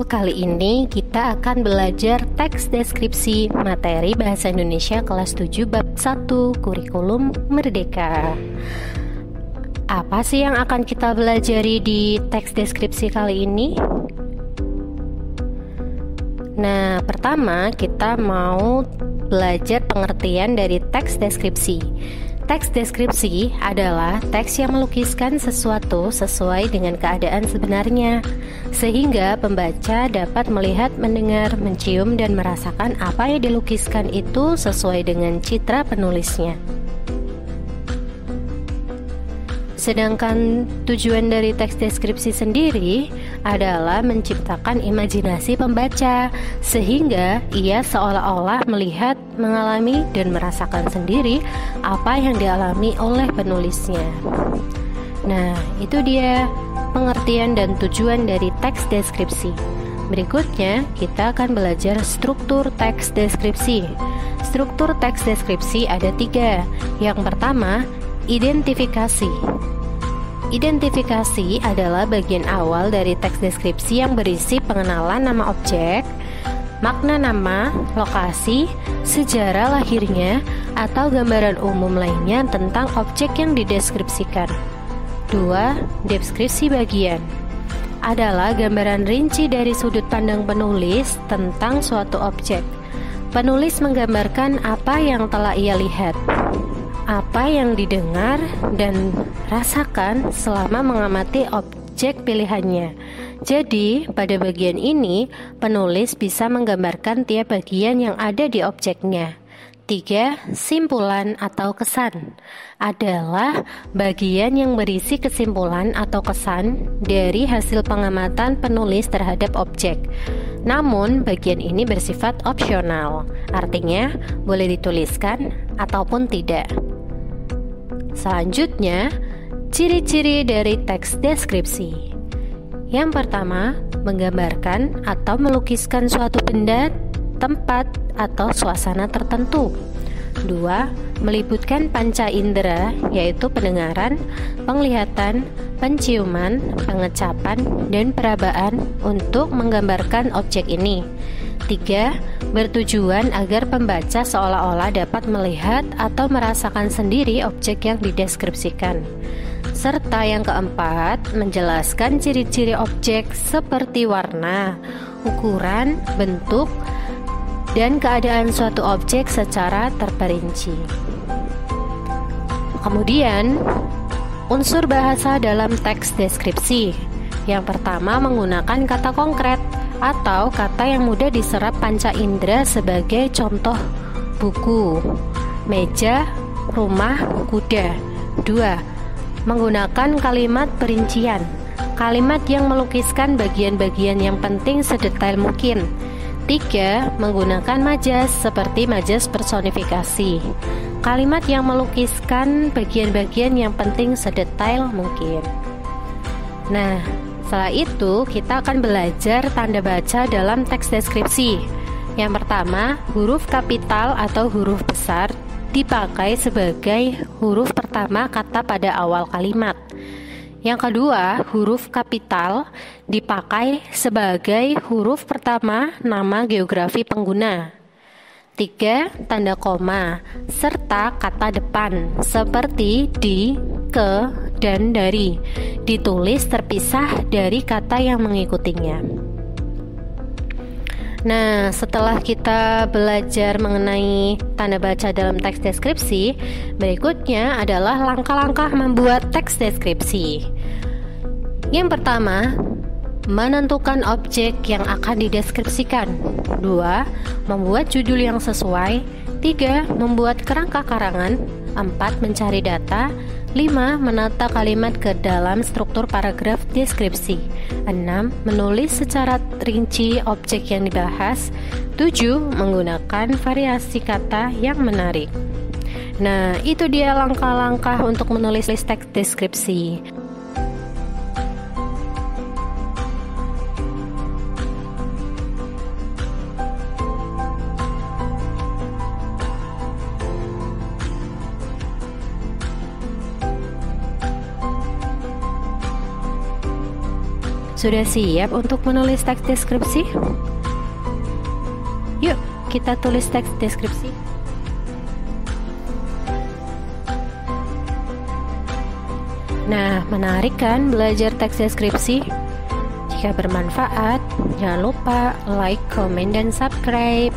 Kali ini kita akan belajar teks deskripsi materi Bahasa Indonesia kelas 7 bab 1 Kurikulum Merdeka. Apa sih yang akan kita pelajari di teks deskripsi kali ini? Nah, pertama kita mau belajar pengertian dari teks deskripsi. Teks deskripsi adalah teks yang melukiskan sesuatu sesuai dengan keadaan sebenarnya, sehingga pembaca dapat melihat, mendengar, mencium, dan merasakan apa yang dilukiskan itu sesuai dengan citra penulisnya. Sedangkan tujuan dari teks deskripsi sendiri adalah menciptakan imajinasi pembaca, sehingga ia seolah-olah melihat, mengalami, dan merasakan sendiri apa yang dialami oleh penulisnya. Nah, itu dia pengertian dan tujuan dari teks deskripsi. Berikutnya, kita akan belajar struktur teks deskripsi. Struktur teks deskripsi ada 3. Yang pertama, identifikasi. Identifikasi adalah bagian awal dari teks deskripsi yang berisi pengenalan nama objek, makna nama, lokasi, sejarah lahirnya, atau gambaran umum lainnya tentang objek yang dideskripsikan. 2. Deskripsi bagian adalah gambaran rinci dari sudut pandang penulis tentang suatu objek. Penulis menggambarkan apa yang telah ia lihat, apa yang didengar dan rasakan selama mengamati objek pilihannya. Jadi, pada bagian ini, penulis bisa menggambarkan tiap bagian yang ada di objeknya. 3. Simpulan atau kesan adalah bagian yang berisi kesimpulan atau kesan dari hasil pengamatan penulis terhadap objek. Namun, bagian ini bersifat opsional, artinya boleh dituliskan ataupun tidak. Selanjutnya, ciri-ciri dari teks deskripsi. Yang pertama, menggambarkan atau melukiskan suatu benda, tempat, atau suasana tertentu. 2. Meliputkan panca indera, yaitu pendengaran, penglihatan, penciuman, pengecapan, dan perabaan untuk menggambarkan objek ini. 3. Bertujuan agar pembaca seolah-olah dapat melihat atau merasakan sendiri objek yang dideskripsikan. Serta yang keempat, menjelaskan ciri-ciri objek seperti warna, ukuran, bentuk, dan keadaan suatu objek secara terperinci. Kemudian, unsur bahasa dalam teks deskripsi. Yang pertama, menggunakan kata konkret atau kata yang mudah diserap panca indera sebagai contoh buku, meja, rumah, kuda. 2. Menggunakan kalimat perincian, kalimat yang melukiskan bagian-bagian yang penting sedetail mungkin. 3. Menggunakan majas seperti majas personifikasi, kalimat yang melukiskan bagian-bagian yang penting sedetail mungkin. Nah, setelah itu, kita akan belajar tanda baca dalam teks deskripsi. Yang pertama, huruf kapital atau huruf besar dipakai sebagai huruf pertama kata pada awal kalimat. Yang kedua, huruf kapital dipakai sebagai huruf pertama nama geografi pengguna. 3. Tanda koma serta kata depan seperti di, ke, dan dari ditulis terpisah dari kata yang mengikutinya. Nah, setelah kita belajar mengenai tanda baca dalam teks deskripsi, berikutnya adalah langkah-langkah membuat teks deskripsi. Yang pertama, menentukan objek yang akan dideskripsikan. 2. Membuat judul yang sesuai. 3. Membuat kerangka karangan. 4. Mencari data. 5. Menata kalimat ke dalam struktur paragraf deskripsi. 6. Menulis secara rinci objek yang dibahas. 7. Menggunakan variasi kata yang menarik. Nah, itu dia langkah-langkah untuk menulis teks deskripsi. Sudah siap untuk menulis teks deskripsi? Yuk, kita tulis teks deskripsi. Nah, menarik kan belajar teks deskripsi? Jika bermanfaat, jangan lupa like, comment, dan subscribe.